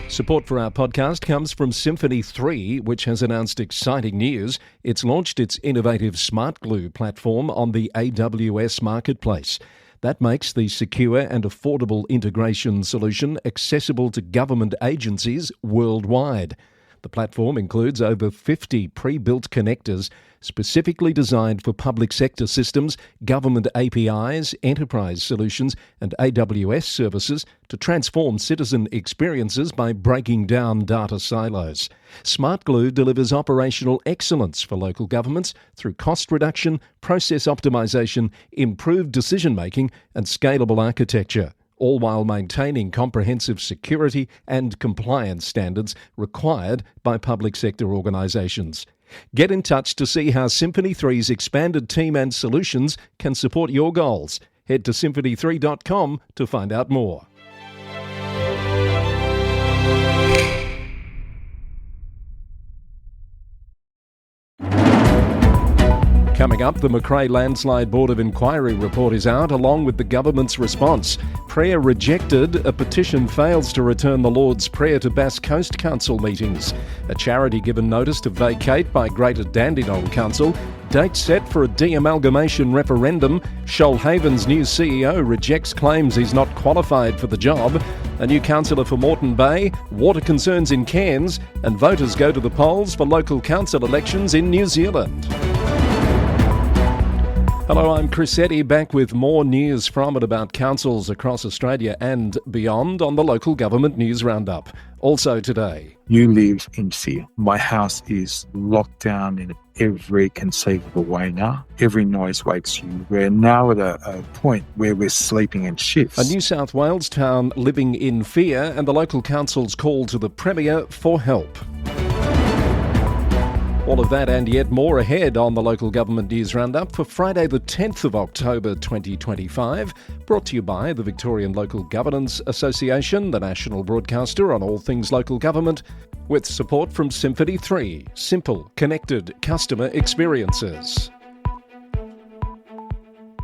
Support for our podcast comes from Symphony 3, which has announced exciting news. It's launched its innovative Smart Glue platform on the AWS marketplace. That makes the secure and affordable integration solution accessible to government agencies worldwide. The platform includes over 50 pre-built connectors specifically designed for public sector systems, government APIs, enterprise solutions and AWS services to transform citizen experiences by breaking down data silos. Smart Glue delivers operational excellence for local governments through cost reduction, process optimization, improved decision-making and scalable architecture, all while maintaining comprehensive security and compliance standards required by public sector organisations. Get in touch to see how Symphony 3's expanded team and solutions can support your goals. Head to symphony3.com to find out more. Coming up, the MacRae Landslide Board of Inquiry report is out, along with the government's response. Prayer rejected, a petition fails to return the Lord's Prayer to Bass Coast Council meetings. A charity given notice to vacate by Greater Dandenong Council. Date set for a de-amalgamation referendum. Shoalhaven's new CEO rejects claims he's not qualified for the job. A new councillor for Moreton Bay. Water concerns in Cairns. And voters go to the polls for local council elections in New Zealand. Hello, I'm Chris Eddy, back with more news from and about councils across Australia and beyond on the Local Government News Roundup. Also today. You live in fear. My house is locked down in every conceivable way now. Every noise wakes you. We're now at a point where we're sleeping in shifts. A New South Wales town living in fear and the local council's call to the Premier for help. All of that and yet more ahead on the Local Government News Roundup for Friday the 10th of October 2025, brought to you by the Victorian Local Governance Association, the national broadcaster on all things local government, with support from Symphony 3, simple, connected customer experiences.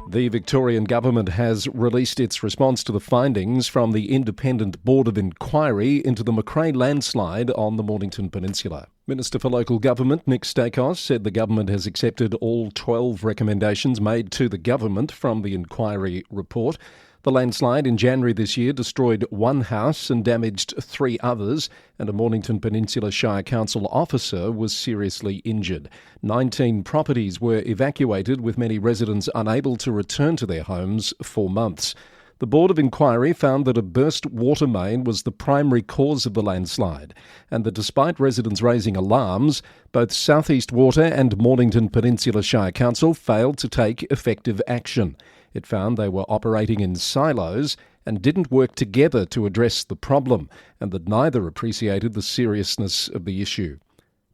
The Victorian Government has released its response to the findings from the Independent Board of Inquiry into the MacRae landslide on the Mornington Peninsula. Minister for Local Government Nick Stakos said the government has accepted all 12 recommendations made to the government from the inquiry report. The landslide in January this year destroyed one house and damaged 3 others, and a Mornington Peninsula Shire Council officer was seriously injured. 19 properties were evacuated, with many residents unable to return to their homes for months. The Board of Inquiry found that a burst water main was the primary cause of the landslide, and that despite residents raising alarms, both South East Water and Mornington Peninsula Shire Council failed to take effective action. It found they were operating in silos and didn't work together to address the problem, and that neither appreciated the seriousness of the issue.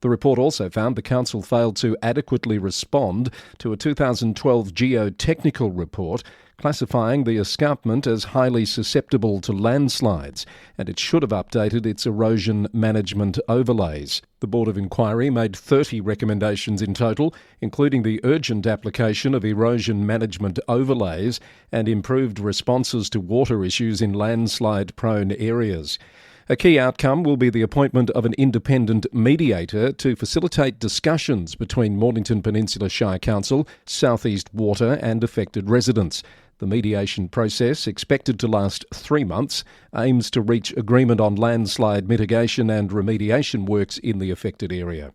The report also found the council failed to adequately respond to a 2012 geotechnical report classifying the escarpment as highly susceptible to landslides, and it should have updated its erosion management overlays. The Board of Inquiry made 30 recommendations in total, including the urgent application of erosion management overlays and improved responses to water issues in landslide-prone areas. A key outcome will be the appointment of an independent mediator to facilitate discussions between Mornington Peninsula Shire Council, South East Water and affected residents. The mediation process, expected to last 3 months, aims to reach agreement on landslide mitigation and remediation works in the affected area.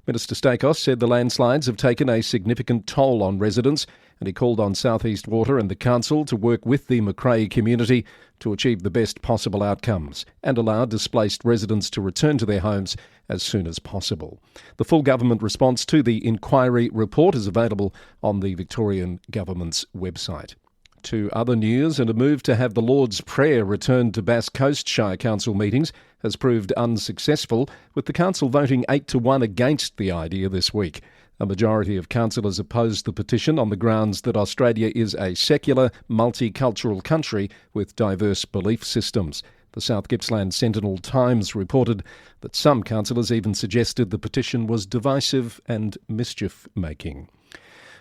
Minister Stakos said the landslides have taken a significant toll on residents, and he called on South East Water and the council to work with the MacRae community to achieve the best possible outcomes and allow displaced residents to return to their homes as soon as possible. The full government response to the inquiry report is available on the Victorian Government's website. To other news, and a move to have the Lord's Prayer returned to Bass Coast Shire Council meetings has proved unsuccessful, with the council voting 8-1 against the idea this week. A majority of councillors opposed the petition on the grounds that Australia is a secular, multicultural country with diverse belief systems. The South Gippsland Sentinel-Times reported that some councillors even suggested the petition was divisive and mischief-making.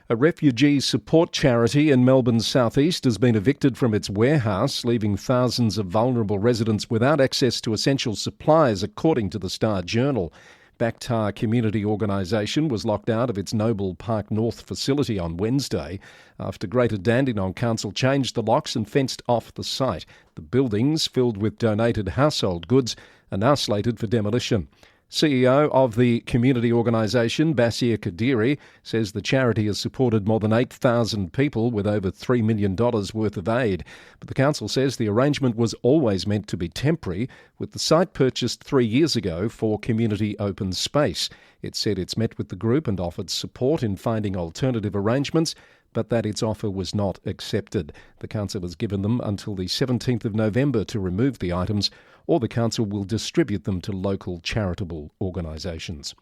A refugee support charity in Melbourne's southeast has been evicted from its warehouse, leaving thousands of vulnerable residents without access to essential supplies, according to the Star Journal. Bactar Community Organisation was locked out of its Noble Park North facility on Wednesday after Greater Dandenong Council changed the locks and fenced off the site. The buildings, filled with donated household goods, are now slated for demolition. CEO of the community organisation, Basia Kadiri, says the charity has supported more than 8,000 people with over $3 million worth of aid. But the council says the arrangement was always meant to be temporary, with the site purchased 3 years ago for community open space. It said it's met with the group and offered support in finding alternative arrangements, but that its offer was not accepted. The council has given them until the 17th of November to remove the items, or the council will distribute them to local charitable organisations.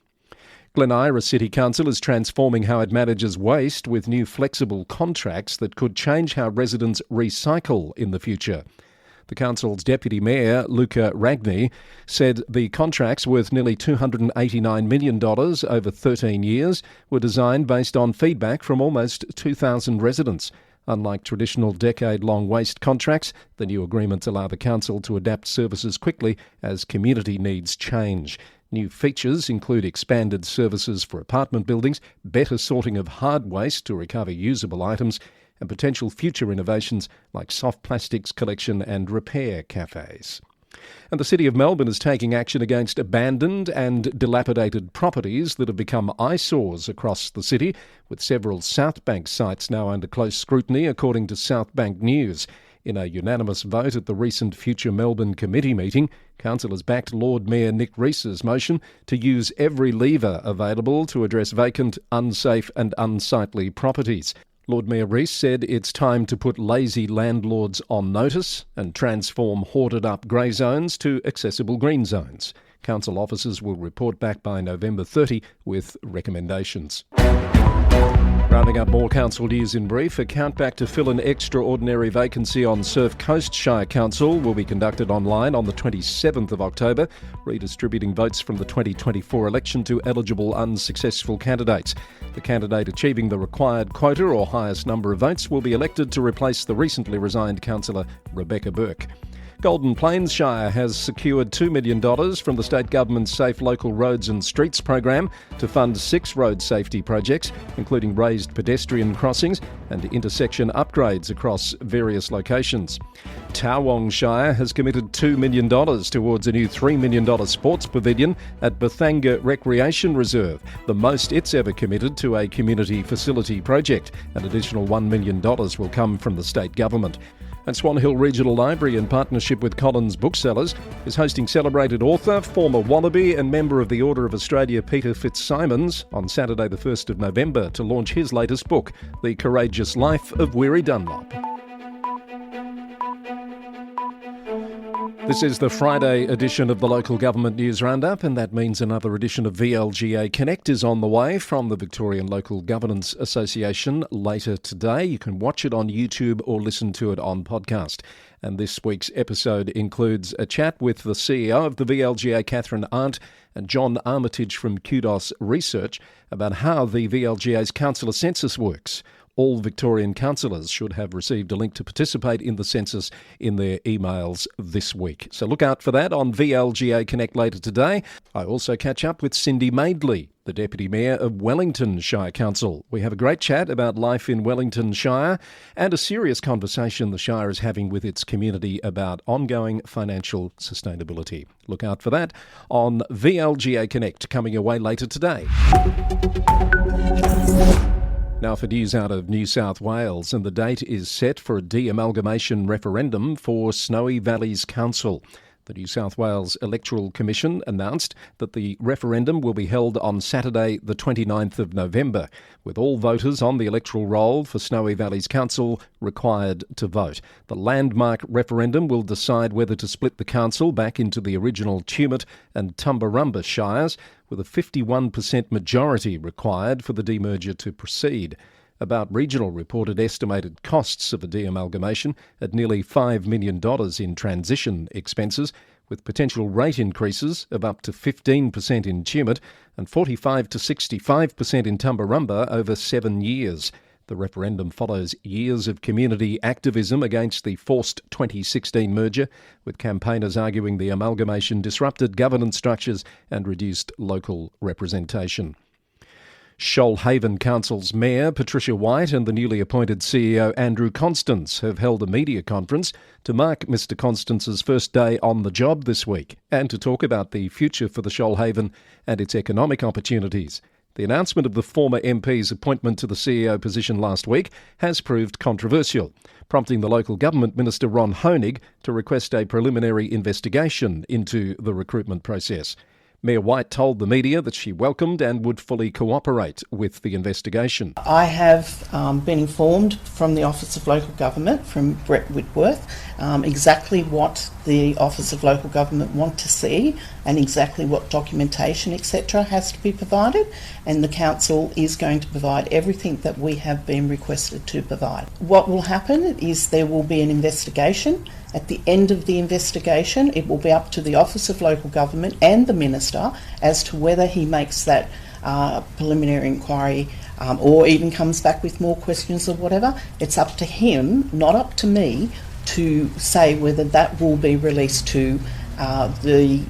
Glen Eira City Council is transforming how it manages waste with new flexible contracts that could change how residents recycle in the future. The council's deputy mayor, Luca Ragni, said the contracts worth nearly $289 million over 13 years were designed based on feedback from almost 2,000 residents. Unlike traditional decade-long waste contracts, the new agreements allow the council to adapt services quickly as community needs change. New features include expanded services for apartment buildings, better sorting of hard waste to recover usable items, and potential future innovations like soft plastics collection and repair cafes. And the City of Melbourne is taking action against abandoned and dilapidated properties that have become eyesores across the city, with several Southbank sites now under close scrutiny, according to Southbank News. In a unanimous vote at the recent Future Melbourne Committee meeting, councillors backed Lord Mayor Nick Rees's motion to use every lever available to address vacant, unsafe and unsightly properties. Lord Mayor Rees said it's time to put lazy landlords on notice and transform hoarded-up grey zones to accessible green zones. Council officers will report back by November 30 with recommendations. Rounding up more council news in brief, a countback to fill an extraordinary vacancy on Surf Coast Shire Council will be conducted online on the 27th of October, redistributing votes from the 2024 election to eligible unsuccessful candidates. The candidate achieving the required quota or highest number of votes will be elected to replace the recently resigned councillor Rebecca Burke. Golden Plains Shire has secured $2 million from the state government's Safe Local Roads and Streets program to fund 6 road safety projects, including raised pedestrian crossings and intersection upgrades across various locations. Tawong Shire has committed $2 million towards a new $3 million sports pavilion at Bathanga Recreation Reserve, the most it's ever committed to a community facility project. An additional $1 million will come from the state government. And Swan Hill Regional Library, in partnership with Collins Booksellers, is hosting celebrated author, former Wallaby and member of the Order of Australia Peter Fitzsimons on Saturday the 1st of November to launch his latest book, The Courageous Life of Weary Dunlop. This is the Friday edition of the Local Government News Roundup, and that means another edition of VLGA Connect is on the way from the Victorian Local Governance Association later today. You can watch it on YouTube or listen to it on podcast. And this week's episode includes a chat with the CEO of the VLGA, Catherine Arndt, and John Armitage from Kudos Research about how the VLGA's councillor census works. All Victorian councillors should have received a link to participate in the census in their emails this week. So look out for that on VLGA Connect later today. I also catch up with Cindy Maidley, the Deputy Mayor of Wellington Shire Council. We have a great chat about life in Wellington Shire and a serious conversation the Shire is having with its community about ongoing financial sustainability. Look out for that on VLGA Connect, coming your way later today. Now for news out of New South Wales, and the date is set for a de-amalgamation referendum for Snowy Valleys Council. The New South Wales Electoral Commission announced that the referendum will be held on Saturday the 29th of November, with all voters on the electoral roll for Snowy Valleys Council required to vote. The landmark referendum will decide whether to split the council back into the original Tumut and Tumbarumba shires, with a 51% majority required for the demerger to proceed. About Regional reported estimated costs of the de-amalgamation at nearly $5 million in transition expenses, with potential rate increases of up to 15% in Tumut and 45 to 65% in Tumbarumba over 7 years. The referendum follows years of community activism against the forced 2016 merger, with campaigners arguing the amalgamation disrupted governance structures and reduced local representation. Shoalhaven Council's Mayor, Patricia White, and the newly appointed CEO, Andrew Constance, have held a media conference to mark Mr Constance's first day on the job this week and to talk about the future for the Shoalhaven and its economic opportunities. The announcement of the former MP's appointment to the CEO position last week has proved controversial, prompting the Local Government Minister Ron Honig to request a preliminary investigation into the recruitment process. Mayor White told the media that she welcomed and would fully cooperate with the investigation. I have been informed from the Office of Local Government, from Brett Whitworth, exactly what the Office of Local Government want to see and exactly what documentation, etc. has to be provided, and the Council is going to provide everything that we have been requested to provide. What will happen is there will be an investigation. At the end of the investigation, it will be up to the Office of Local Government and the Minister as to whether he makes that preliminary inquiry or even comes back with more questions or whatever. It's up to him, not up to me, to say whether that will be released to the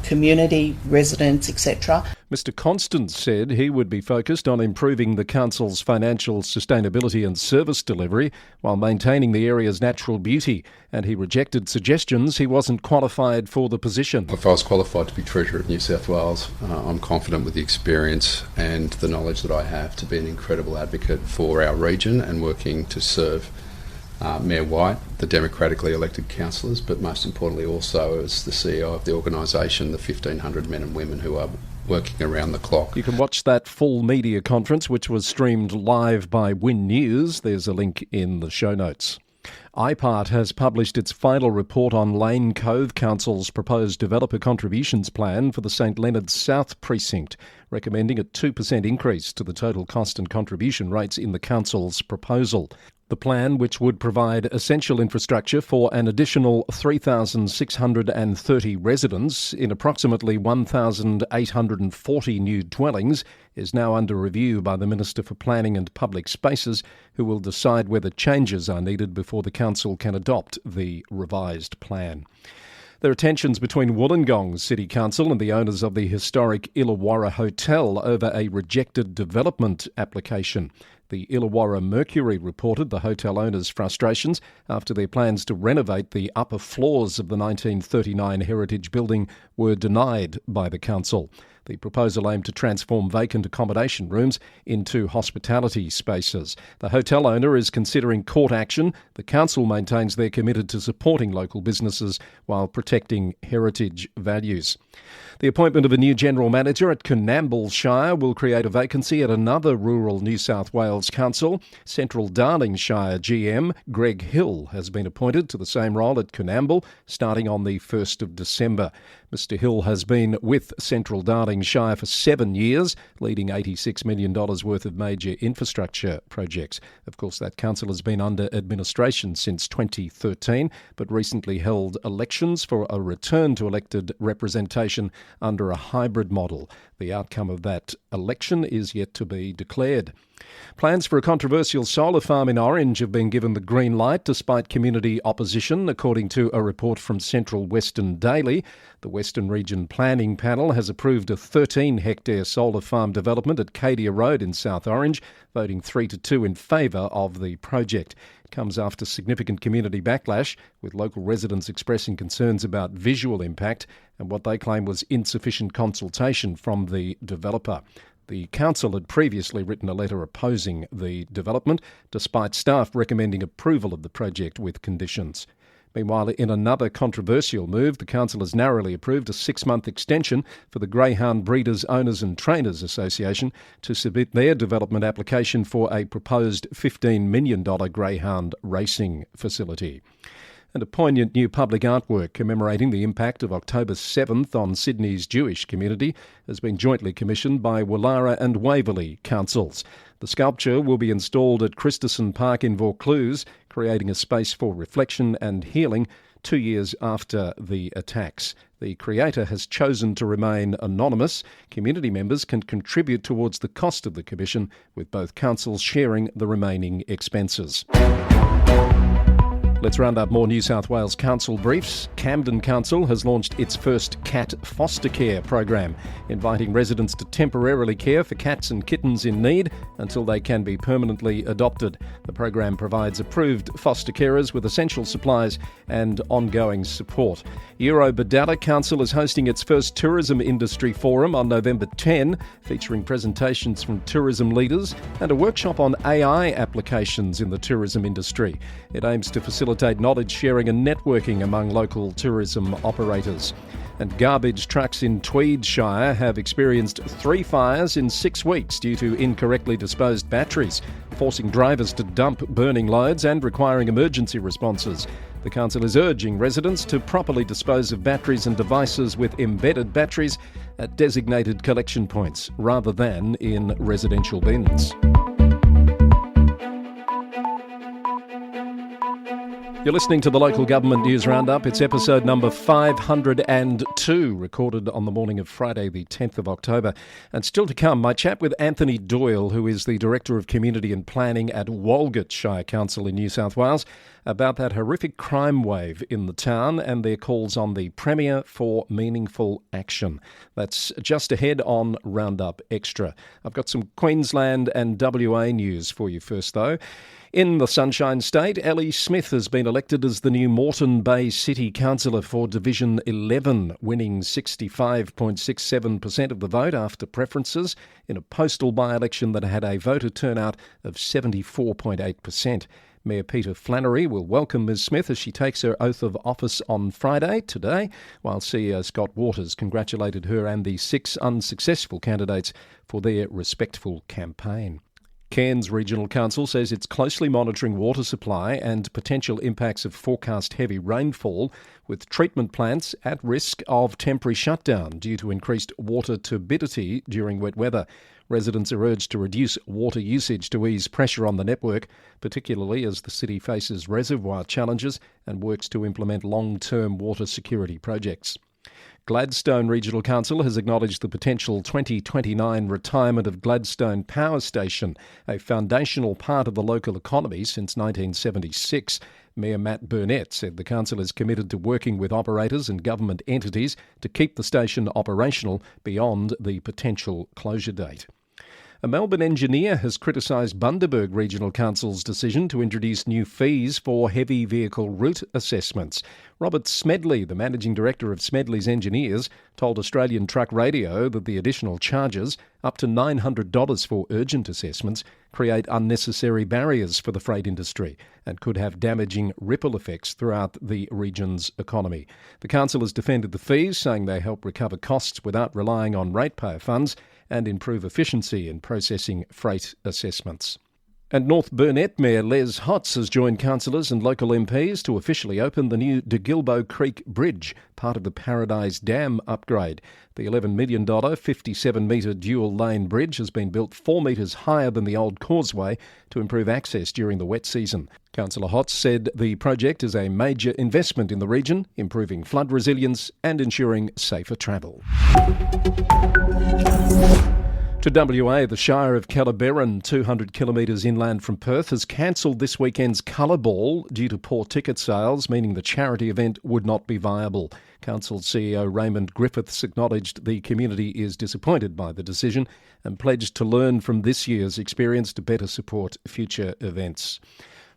community, residents, etc. Mr Constance said he would be focused on improving the Council's financial sustainability and service delivery while maintaining the area's natural beauty, and he rejected suggestions he wasn't qualified for the position. If I was qualified to be Treasurer of New South Wales, I'm confident with the experience and the knowledge that I have to be an incredible advocate for our region and working to serve Mayor White, the democratically elected councillors, but most importantly also as the CEO of the organisation, the 1,500 men and women who are working around the clock. You can watch that full media conference, which was streamed live by Win News. There's a link in the show notes. IPART has published its final report on Lane Cove Council's proposed developer contributions plan for the St Leonard's South Precinct, recommending a 2% increase to the total cost and contribution rates in the council's proposal. The plan, which would provide essential infrastructure for an additional 3,630 residents in approximately 1,840 new dwellings, is now under review by the Minister for Planning and Public Spaces, who will decide whether changes are needed before the council can adopt the revised plan. There are tensions between Wollongong's City Council and the owners of the historic Illawarra Hotel over a rejected development application. The Illawarra Mercury reported the hotel owners' frustrations after their plans to renovate the upper floors of the 1939 heritage building were denied by the council. The proposal aimed to transform vacant accommodation rooms into hospitality spaces. The hotel owner is considering court action. The council maintains they're committed to supporting local businesses while protecting heritage values. The appointment of a new general manager at Coonamble Shire will create a vacancy at another rural New South Wales council. Central Darling Shire GM Greg Hill has been appointed to the same role at Coonamble starting on the 1st of December. Mr Hill has been with Central Darling Shire for 7 years, leading $86 million worth of major infrastructure projects. Of course, that council has been under administration since 2013, but recently held elections for a return to elected representation under a hybrid model. The outcome of that election is yet to be declared. Plans for a controversial solar farm in Orange have been given the green light despite community opposition, according to a report from Central Western Daily. The Western Region Planning Panel has approved a 13-hectare solar farm development at Cadia Road in South Orange, voting 3-2 in favour of the project. It comes after significant community backlash, with local residents expressing concerns about visual impact and what they claim was insufficient consultation from the developer. The council had previously written a letter opposing the development, despite staff recommending approval of the project with conditions. Meanwhile, in another controversial move, the council has narrowly approved a 6-month extension for the Greyhound Breeders, Owners and Trainers Association to submit their development application for a proposed $15 million greyhound racing facility. And a poignant new public artwork commemorating the impact of October 7th on Sydney's Jewish community has been jointly commissioned by Woollahra and Waverley councils. The sculpture will be installed at Christensen Park in Vaucluse, creating a space for reflection and healing 2 years after the attacks. The creator has chosen to remain anonymous. Community members can contribute towards the cost of the commission, with both councils sharing the remaining expenses. Let's round up more New South Wales Council briefs. Camden Council has launched its first cat foster care program, inviting residents to temporarily care for cats and kittens in need until they can be permanently adopted. The program provides approved foster carers with essential supplies and ongoing support. Eurobodalla Council is hosting its first tourism industry forum on November 10, featuring presentations from tourism leaders and a workshop on AI applications in the tourism industry. It aims to facilitate knowledge sharing and networking among local tourism operators. And garbage trucks in Tweed Shire have experienced 3 fires in 6 weeks due to incorrectly disposed batteries, forcing drivers to dump burning loads and requiring emergency responses. The council is urging residents to properly dispose of batteries and devices with embedded batteries at designated collection points rather than in residential bins. You're listening to the Local Government News Roundup. It's episode number 502, recorded on the morning of Friday, the 10th of October. And still to come, my chat with Anthony Doyle, who is the Director of Community and Planning at Walgett Shire Council in New South Wales, about that horrific crime wave in the town and their calls on the Premier for meaningful action. That's just ahead on Roundup Extra. I've got some Queensland and WA news for you first, though. In the Sunshine State, Ellie Smith has been elected as the new Moreton Bay City Councillor for Division 11, winning 65.67% of the vote after preferences in a postal by-election that had a voter turnout of 74.8%. Mayor Peter Flannery will welcome Ms Smith as she takes her oath of office on Friday, today, while CEO Scott Waters congratulated her and the 6 unsuccessful candidates for their respectful campaign. Cairns Regional Council says it's closely monitoring water supply and potential impacts of forecast heavy rainfall, with treatment plants at risk of temporary shutdown due to increased water turbidity during wet weather. Residents are urged to reduce water usage to ease pressure on the network, particularly as the city faces reservoir challenges and works to implement long-term water security projects. Gladstone Regional Council has acknowledged the potential 2029 retirement of Gladstone Power Station, a foundational part of the local economy since 1976. Mayor Matt Burnett said the council is committed to working with operators and government entities to keep the station operational beyond the potential closure date. A Melbourne engineer has criticised Bundaberg Regional Council's decision to introduce new fees for heavy vehicle route assessments. Robert Smedley, the managing director of Smedley's Engineers, told Australian Truck Radio that the additional charges, up to $900 for urgent assessments, create unnecessary barriers for the freight industry and could have damaging ripple effects throughout the region's economy. The council has defended the fees, saying they help recover costs without relying on ratepayer funds and improve efficiency in processing freight assessments. And North Burnett Mayor Les Hotz has joined councillors and local MPs to officially open the new De Gilbo Creek Bridge, part of the Paradise Dam upgrade. The $11 million, 57-metre dual-lane bridge has been built 4 metres higher than the old causeway to improve access during the wet season. Councillor Hotz said the project is a major investment in the region, improving flood resilience and ensuring safer travel. To WA, the Shire of Calaberan, 200 kilometres inland from Perth, has cancelled this weekend's Colour Ball due to poor ticket sales, meaning the charity event would not be viable. Council CEO Raymond Griffiths acknowledged the community is disappointed by the decision and pledged to learn from this year's experience to better support future events.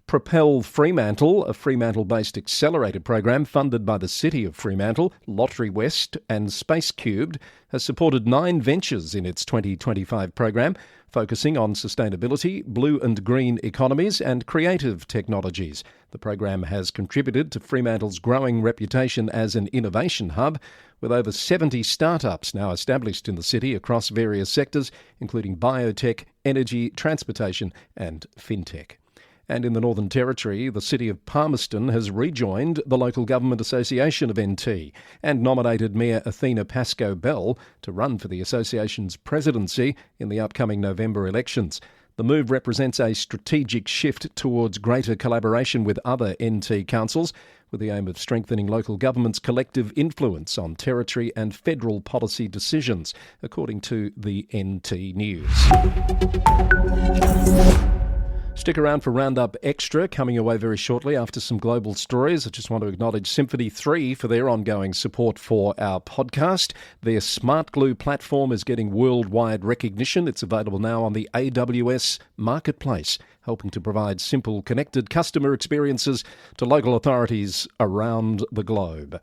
Propel Fremantle, a Fremantle-based accelerator program funded by the City of Fremantle, Lottery West and Space Cubed, has supported 9 ventures in its 2025 program, focusing on sustainability, blue and green economies and creative technologies. The program has contributed to Fremantle's growing reputation as an innovation hub, with over 70 startups now established in the city across various sectors, including biotech, energy, transportation and fintech. And in the Northern Territory, the City of Palmerston has rejoined the Local Government Association of NT and nominated Mayor Athena Pascoe-Bell to run for the association's presidency in the upcoming November elections. The move represents a strategic shift towards greater collaboration with other NT councils, with the aim of strengthening local government's collective influence on territory and federal policy decisions, according to the NT News. Stick around for Roundup Extra, coming away very shortly after some global stories. I just want to acknowledge Symphony 3 for their ongoing support for our podcast. Their Smart Glue platform is getting worldwide recognition. It's available now on the AWS Marketplace, helping to provide simple, connected customer experiences to local authorities around the globe.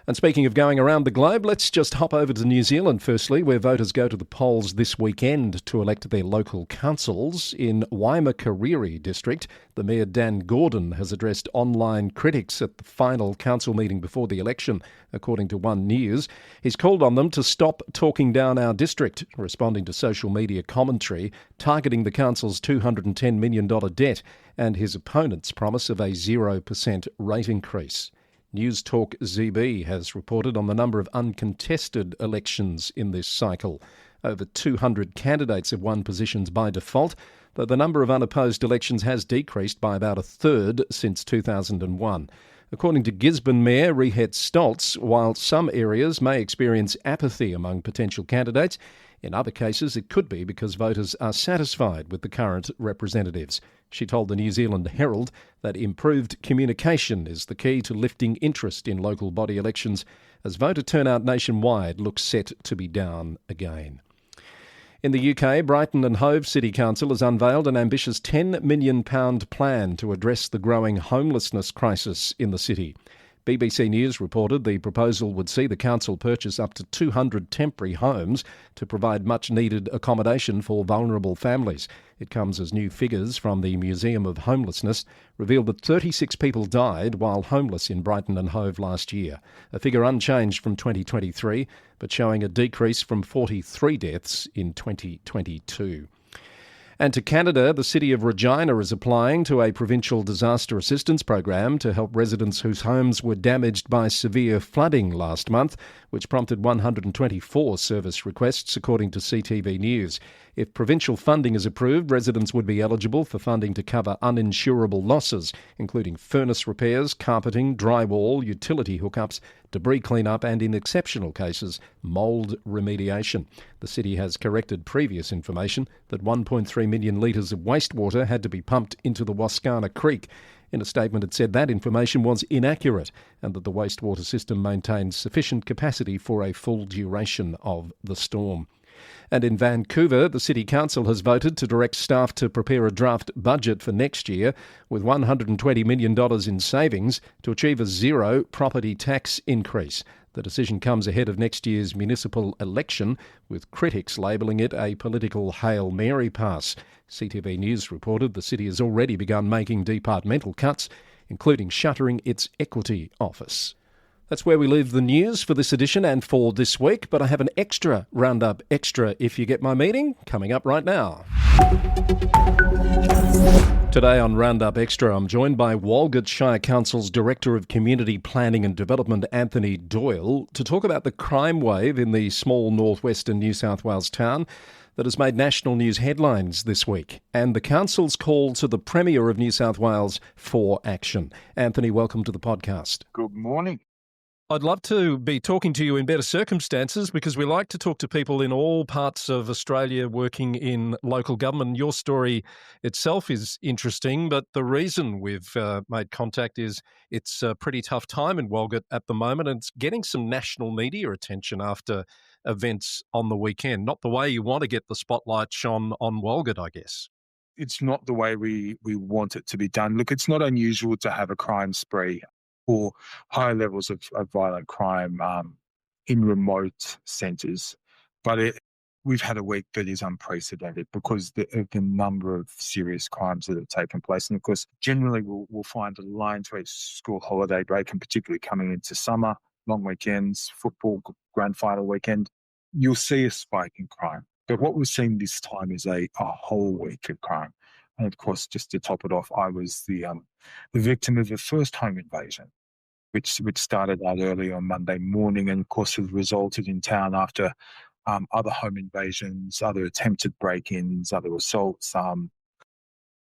And speaking of going around the globe, let's just hop over to New Zealand firstly, where voters go to the polls this weekend to elect their local councils. In Waimakariri district, the Mayor Dan Gordon has addressed online critics at the final council meeting before the election, according to One News. He's called on them to stop talking down our district, responding to social media commentary targeting the council's $210 million debt and his opponent's promise of a 0% rate increase. News Talk ZB has reported on the number of uncontested elections in this cycle. Over 200 candidates have won positions by default, though the number of unopposed elections has decreased by about a third since 2001. According to Gisborne Mayor Rehet Stoltz, while some areas may experience apathy among potential candidates, in other cases it could be because voters are satisfied with the current representatives. She told the New Zealand Herald that improved communication is the key to lifting interest in local body elections as voter turnout nationwide looks set to be down again. In the UK, Brighton and Hove City Council has unveiled an ambitious £10 million plan to address the growing homelessness crisis in the city. BBC News reported the proposal would see the council purchase up to 200 temporary homes to provide much-needed accommodation for vulnerable families. It comes as new figures from the Museum of Homelessness revealed that 36 people died while homeless in Brighton and Hove last year, a figure unchanged from 2023, but showing a decrease from 43 deaths in 2022. And to Canada, the city of Regina is applying to a provincial disaster assistance program to help residents whose homes were damaged by severe flooding last month, which prompted 124 service requests, according to CTV News. If provincial funding is approved, residents would be eligible for funding to cover uninsurable losses, including furnace repairs, carpeting, drywall, utility hookups, debris clean-up and, in exceptional cases, mould remediation. The city has corrected previous information that 1.3 million litres of wastewater had to be pumped into the Wascana Creek. In a statement, it said that information was inaccurate and that the wastewater system maintains sufficient capacity for a full duration of the storm. And in Vancouver, the City Council has voted to direct staff to prepare a draft budget for next year with $120 million in savings to achieve a zero property tax increase. The decision comes ahead of next year's municipal election, with critics labelling it a political Hail Mary pass. CTV News reported the city has already begun making departmental cuts, including shuttering its equity office. That's where we leave the news for this edition and for this week, but I have an extra Roundup Extra if you get my meaning coming up right now. Today on Roundup Extra, I'm joined by Walgett Shire Council's Director of Community Planning and Development, Anthony Doyle, to talk about the crime wave in the small northwestern New South Wales town that has made national news headlines this week, and the council's call to the Premier of New South Wales for action. Anthony, welcome to the podcast. Good morning. I'd love to be talking to you in better circumstances because we like to talk to people in all parts of Australia working in local government. Your story itself is interesting, but the reason we've made contact is it's a pretty tough time in Walgett at the moment, and it's getting some national media attention after events on the weekend. Not the way you want to get the spotlight shone on Walgett, I guess. It's not the way we want it to be done. Look, it's not unusual to have a crime spree or high levels of violent crime in remote centres. But we've had a week that is unprecedented because of the number of serious crimes that have taken place. And of course, generally we'll find a line to a school holiday break, and particularly coming into summer, long weekends, football, grand final weekend, you'll see a spike in crime. But what we've seen this time is a whole week of crime. And of course, just to top it off, I was the victim of the first home invasion, which started out early on Monday morning, and of course has resulted in town after other home invasions, other attempted break-ins, other assaults,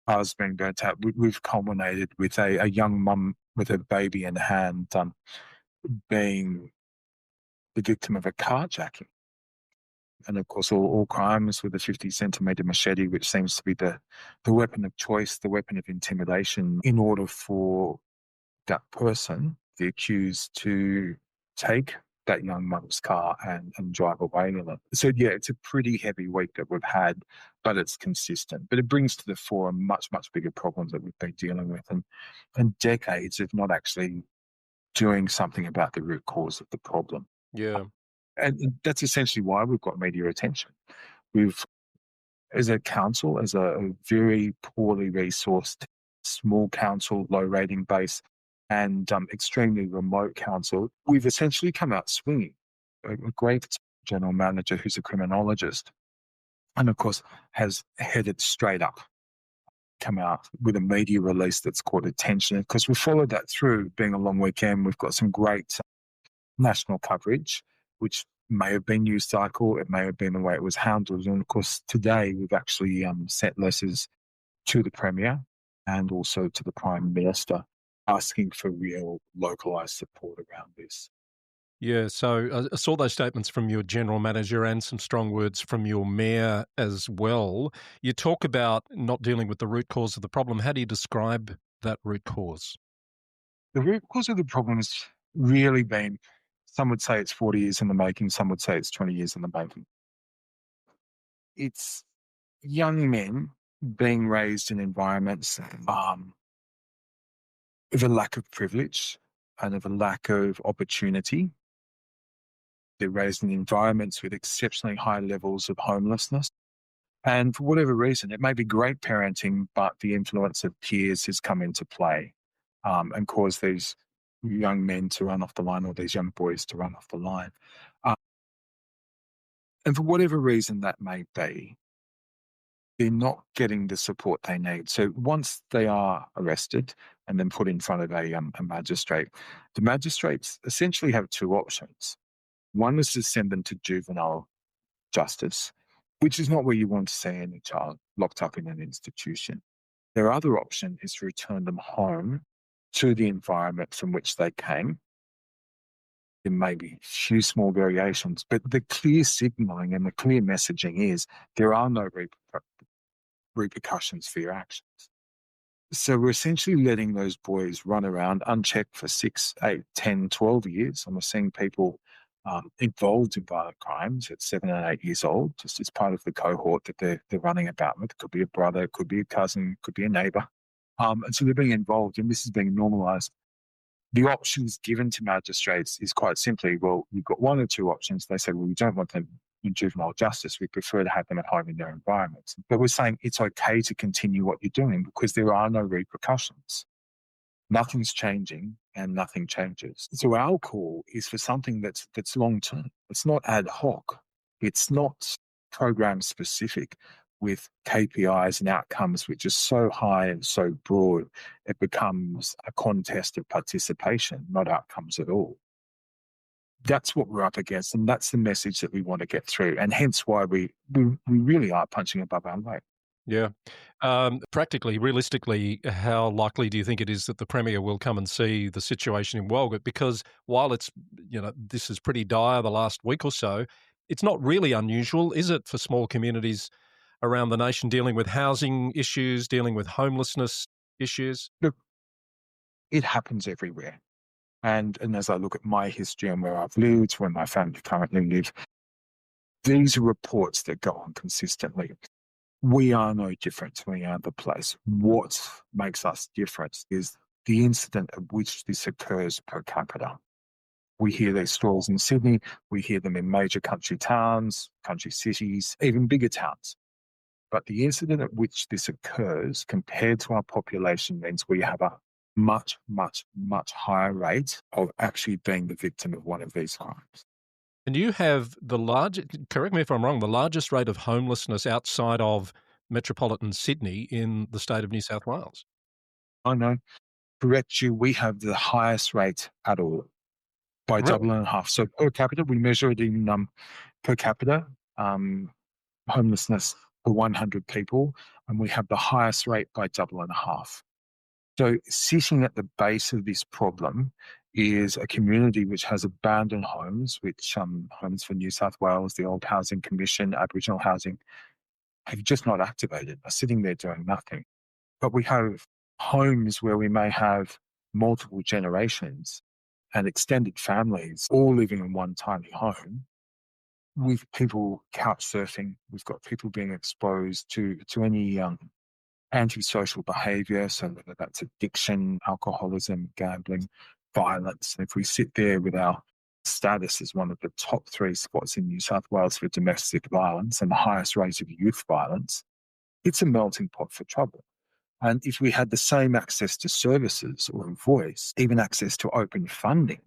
cars being burnt out. We've culminated with a young mum with a baby in hand, being the victim of a carjacking. And of course, all crimes with a 50-centimetre machete, which seems to be the weapon of choice, the weapon of intimidation, in order for that person, the accused, to take that young mother's car and drive away in it. So, yeah, it's a pretty heavy week that we've had, but it's consistent. But it brings to the fore a much, much bigger problem that we've been dealing with, and decades of not actually doing something about the root cause of the problem. Yeah. And that's essentially why we've got media attention. We've, as a council, as a very poorly resourced, small council, low rating base, and extremely remote council, we've essentially come out swinging. A great general manager who's a criminologist, and of course has headed straight up, come out with a media release that's caught attention. Because we followed that through, being a long weekend, we've got some great national coverage, which may have been news cycle, it may have been the way it was handled. And of course, today we've actually sent letters to the Premier and also to the Prime Minister asking for real localised support around this. Yeah, so I saw those statements from your general manager and some strong words from your mayor as well. You talk about not dealing with the root cause of the problem. How do you describe that root cause? The root cause of the problem has really been, some would say it's 40 years in the making, some would say it's 20 years in the making. It's young men being raised in environments of a lack of privilege and of a lack of opportunity. They're raised in environments with exceptionally high levels of homelessness. And for whatever reason, it may be great parenting, but the influence of peers has come into play and caused these young men to run off the line, or these young boys to run off the line. And for whatever reason that may be, they're not getting the support they need. So once they are arrested and then put in front of a magistrate, the magistrates essentially have two options. One is to send them to juvenile justice, which is not where you want to see any child locked up in an institution. Their other option is to return them home to the environment from which they came. There may be a few small variations, but the clear signalling and the clear messaging is there are no repercussions for your actions. So we're essentially letting those boys run around unchecked for 6, 8, 10, 12 years. And we're seeing people involved in violent crimes at 7 and 8 years old, just as part of the cohort that they're running about with. It could be a brother, it could be a cousin, it could be a neighbour. And so they're being involved, and this is being normalised. The options given to magistrates is quite simply, well, you've got one or two options. They say, well, we don't want them in juvenile justice. We prefer to have them at home in their environments. But we're saying it's okay to continue what you're doing because there are no repercussions. Nothing's changing and nothing changes. So our call is for something that's long-term. It's not ad hoc. It's not program specific with KPIs and outcomes which are so high and so broad, it becomes a contest of participation, not outcomes at all. That's what we're up against, and that's the message that we want to get through, and hence why we really are punching above our weight. Yeah. Practically, realistically, how likely do you think it is that the Premier will come and see the situation in Walgett? Because while it's, this is pretty dire the last week or so, it's not really unusual, is it, for small communities around the nation dealing with housing issues, dealing with homelessness issues? Look, it happens everywhere. And as I look at my history and where I've lived, where my family currently live, these are reports that go on consistently. We are no different to any other place. What makes us different is the incident at which this occurs per capita. We hear these stories in Sydney, we hear them in major country towns, country cities, even bigger towns. But the incident at which this occurs compared to our population means we have a much, much, much higher rate of actually being the victim of one of these crimes. And you have correct me if I'm wrong, the largest rate of homelessness outside of metropolitan Sydney in the state of New South Wales. I know. Correct you, we have the highest rate at all by double and a half. So per capita, we measure it in per capita homelessness per 100 people, and we have the highest rate by double and a half. So sitting at the base of this problem is a community which has abandoned homes, which Homes for New South Wales, the Old Housing Commission, Aboriginal Housing, have just not activated, are sitting there doing nothing. But we have homes where we may have multiple generations and extended families all living in one tiny home, with people couch surfing. We've got people being exposed to any antisocial behaviour, so whether that's addiction, alcoholism, gambling, violence. If we sit there with our status as one of the top 3 spots in New South Wales for domestic violence and the highest rate of youth violence, it's a melting pot for trouble. And if we had the same access to services or a voice, even access to open funding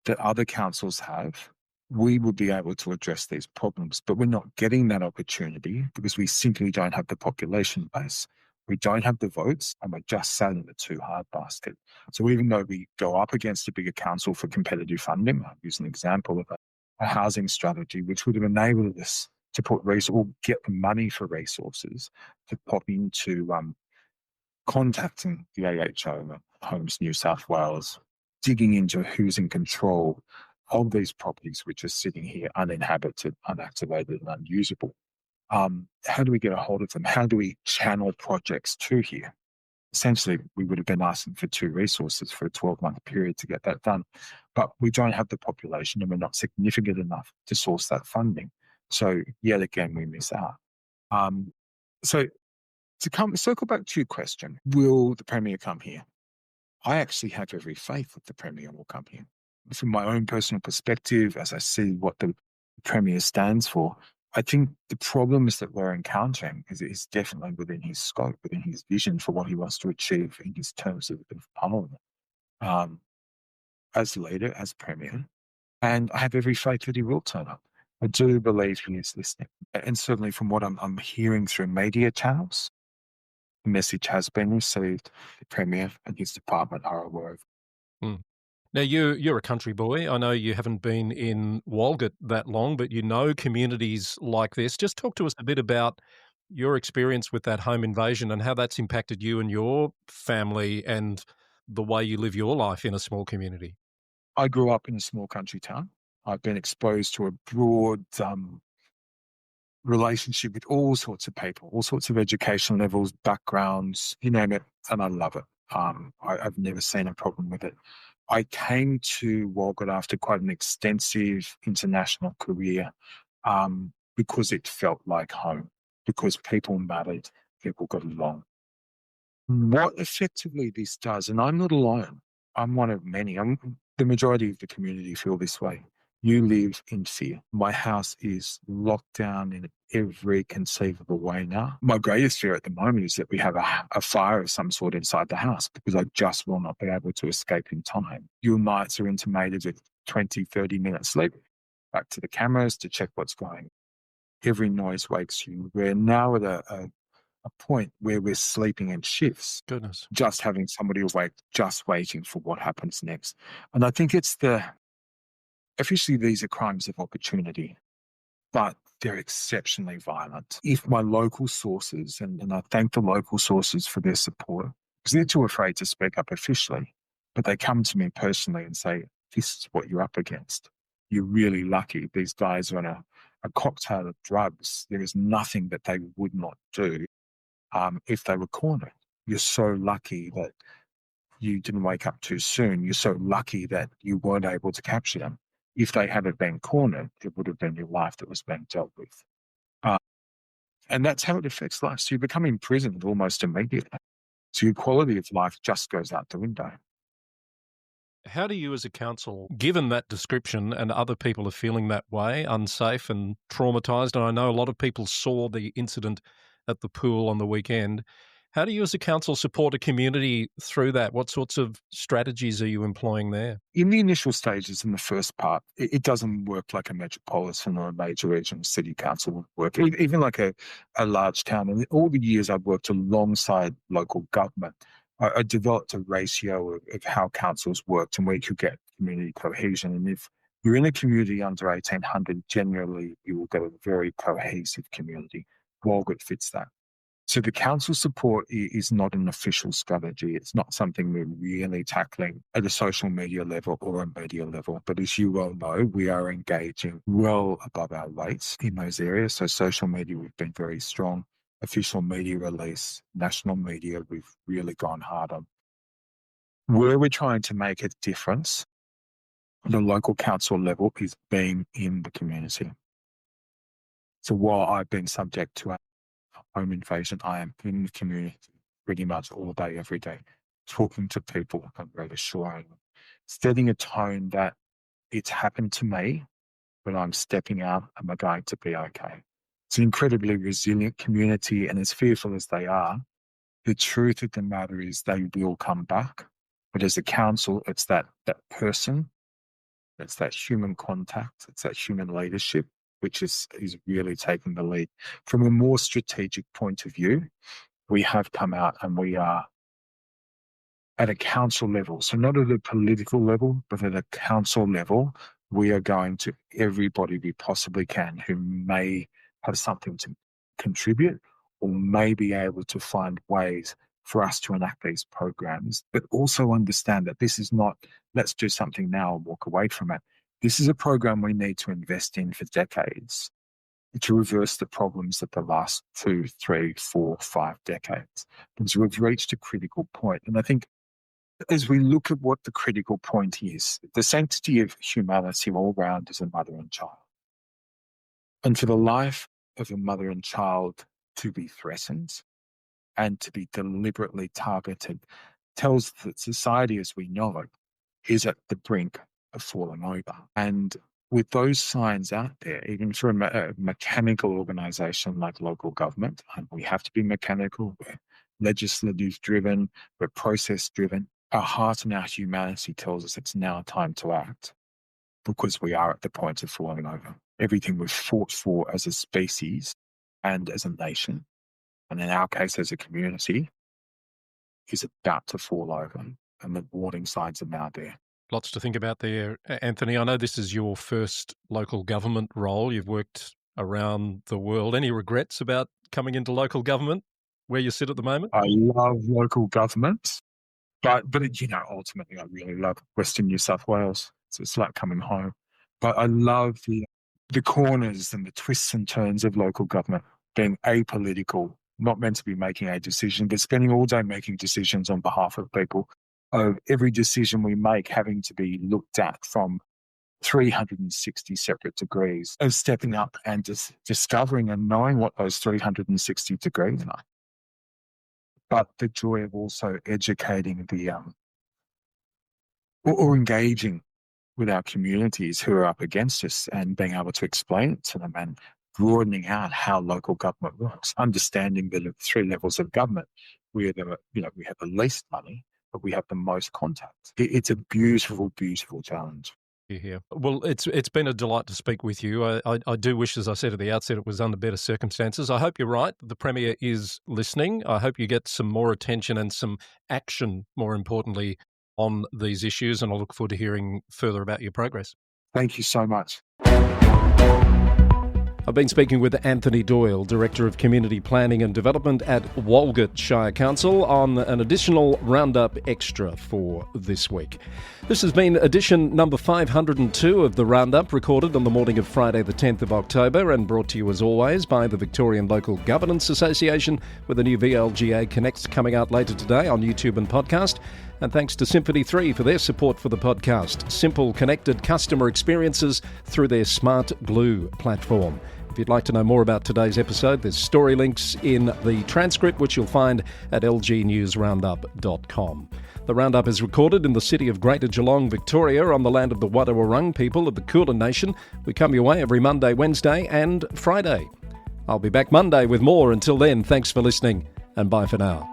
that other councils have, we would be able to address these problems. But we're not getting that opportunity because we simply don't have the population base. We don't have the votes, and we're just sat in the too hard basket. So even though we go up against a bigger council for competitive funding, I'll use an example of a housing strategy which would have enabled us to put or get the money for resources to pop into contacting the AHO, Homes New South Wales, digging into who's in control of these properties which are sitting here uninhabited, unactivated and unusable. How do we get a hold of them? How do we channel projects to here? Essentially, we would have been asking for 2 resources for a 12-month period to get that done. But we don't have the population and we're not significant enough to source that funding. So yet again, we miss out. So to circle back to your question, will the Premier come here? I actually have every faith that the Premier will come here. From my own personal perspective, as I see what the Premier stands for, I think the problems that we're encountering is definitely within his scope, within his vision for what he wants to achieve in his terms of Parliament. As leader, as Premier, and I have every faith that he will turn up. I do believe he is listening. And certainly from what I'm hearing through media channels, the message has been received. The Premier and his department are aware of it. Mm. Now, you're a country boy. I know you haven't been in Walgett that long, but you know communities like this. Just talk to us a bit about your experience with that home invasion and how that's impacted you and your family and the way you live your life in a small community. I grew up in a small country town. I've been exposed to a broad relationship with all sorts of people, all sorts of education levels, backgrounds, you name it, and I love it. I've never seen a problem with it. I came to Walgett after quite an extensive international career because it felt like home, because people mattered, people got along. What effectively this does, and I'm not alone, I'm one of many, the majority of the community feel this way. You live in fear. My house is locked down in every conceivable way now. My greatest fear at the moment is that we have a fire of some sort inside the house because I just will not be able to escape in time. Your nights are intermittent with 20, 30 minutes sleep. Back to the cameras to check what's going on. Every noise wakes you. We're now at a point where we're sleeping in shifts. Goodness. Just having somebody awake, just waiting for what happens next. And I think it's officially these are crimes of opportunity, but they're exceptionally violent. If my local sources, and I thank the local sources for their support, because they're too afraid to speak up officially, but they come to me personally and say, this is what you're up against. You're really lucky. These guys are on a cocktail of drugs. There is nothing that they would not do if they were cornered. You're so lucky that you didn't wake up too soon. You're so lucky that you weren't able to capture them. If they hadn't been cornered, it would have been your life that was being dealt with. And that's how it affects life. So you become imprisoned almost immediately. So your quality of life just goes out the window. How do you as a council, given that description and other people are feeling that way, unsafe and traumatised, and I know a lot of people saw the incident at the pool on the weekend, how do you as a council support a community through that? What sorts of strategies are you employing there? In the initial stages, in the first part, it doesn't work like a metropolitan or a major regional city council would work, even like a large town. And all the years I've worked alongside local government, I developed a ratio of how councils worked and where you could get community cohesion. And if you're in a community under 1,800, generally you will get a very cohesive community. Walgett fits that. So the council support is not an official strategy. It's not something we're really tackling at a social media level or a media level. But as you well know, we are engaging well above our weights in those areas. So social media, we've been very strong. Official media release, national media, we've really gone hard on. Where we're trying to make a difference at the local council level is being in the community. So while I've been subject to a home invasion, I am in the community pretty much all day, every day, talking to people and reassuring them, setting a tone that it's happened to me, but I'm stepping out and we're going to be okay. It's an incredibly resilient community, and as fearful as they are, the truth of the matter is they will come back. But as a council, it's that person, it's that human contact, it's that human leadership, which is really taking the lead. From a more strategic point of view, we have come out and we are at a council level. So not at a political level, but at a council level, we are going to everybody we possibly can who may have something to contribute or may be able to find ways for us to enact these programs, but also understand that this is not, let's do something now and walk away from it. This is a program we need to invest in for decades to reverse the problems of the last 2, 3, 4, 5 decades. Because we've reached a critical point. And I think as we look at what the critical point is, the sanctity of humanity all round is a mother and child. And for the life of a mother and child to be threatened and to be deliberately targeted tells that society as we know it is at the brink of falling over. And with those signs out there, even for a mechanical organisation like local government, and we have to be mechanical, we're legislative driven, we're process driven, our heart and our humanity tells us it's now time to act because we are at the point of falling over. Everything we've fought for as a species and as a nation, and in our case as a community, is about to fall over, and the warning signs are now there. Lots to think about there, Anthony. I know this is your first local government role. You've worked around the world. Any regrets about coming into local government where you sit at the moment? I love local government, but ultimately I really love Western New South Wales. So it's like coming home. But I love the corners and the twists and turns of local government, being apolitical, not meant to be making a decision, but spending all day making decisions on behalf of people, of every decision we make having to be looked at from 360 separate degrees, of stepping up and just discovering and knowing what those 360 degrees are. But the joy of also educating or engaging with our communities who are up against us and being able to explain it to them and broadening out how local government works, understanding that at 3 levels of government, we have the least money, but we have the most contact. It's a beautiful, beautiful challenge. Yeah. Well, it's been a delight to speak with you. I do wish, as I said at the outset, it was under better circumstances. I hope you're right. The Premier is listening. I hope you get some more attention and some action, more importantly, on these issues, and I look forward to hearing further about your progress. Thank you so much. I've been speaking with Anthony Doyle, Director of Community Planning and Development at Walgett Shire Council, on an additional Roundup Extra for this week. This has been edition number 502 of the Roundup, recorded on the morning of Friday the 10th of October and brought to you as always by the Victorian Local Governance Association, with a new VLGA Connect coming out later today on YouTube and podcast. And thanks to Symphony 3 for their support for the podcast. Simple, connected customer experiences through their Smart Glue platform. If you'd like to know more about today's episode, there's story links in the transcript, which you'll find at lgnewsroundup.com. The Roundup is recorded in the city of Greater Geelong, Victoria, on the land of the Wadawurrung people of the Kulin Nation. We come your way every Monday, Wednesday and Friday. I'll be back Monday with more. Until then, thanks for listening and bye for now.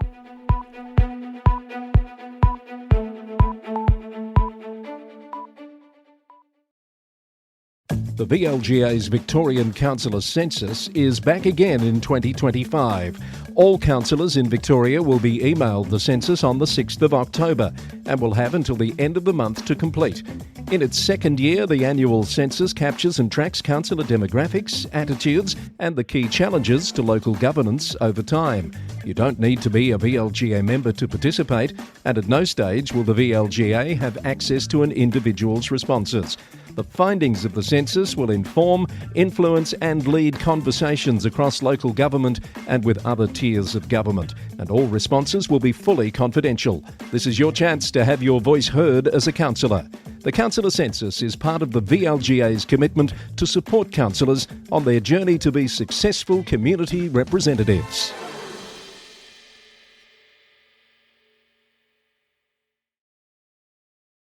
The VLGA's Victorian Councillor Census is back again in 2025. All councillors in Victoria will be emailed the census on the 6th of October and will have until the end of the month to complete. In its second year, the annual census captures and tracks councillor demographics, attitudes and the key challenges to local governance over time. You don't need to be a VLGA member to participate, and at no stage will the VLGA have access to an individual's responses. The findings of the census will inform, influence and lead conversations across local government and with other tiers of government, and all responses will be fully confidential. This is your chance to have your voice heard as a councillor. The Councillor Census is part of the VLGA's commitment to support councillors on their journey to be successful community representatives.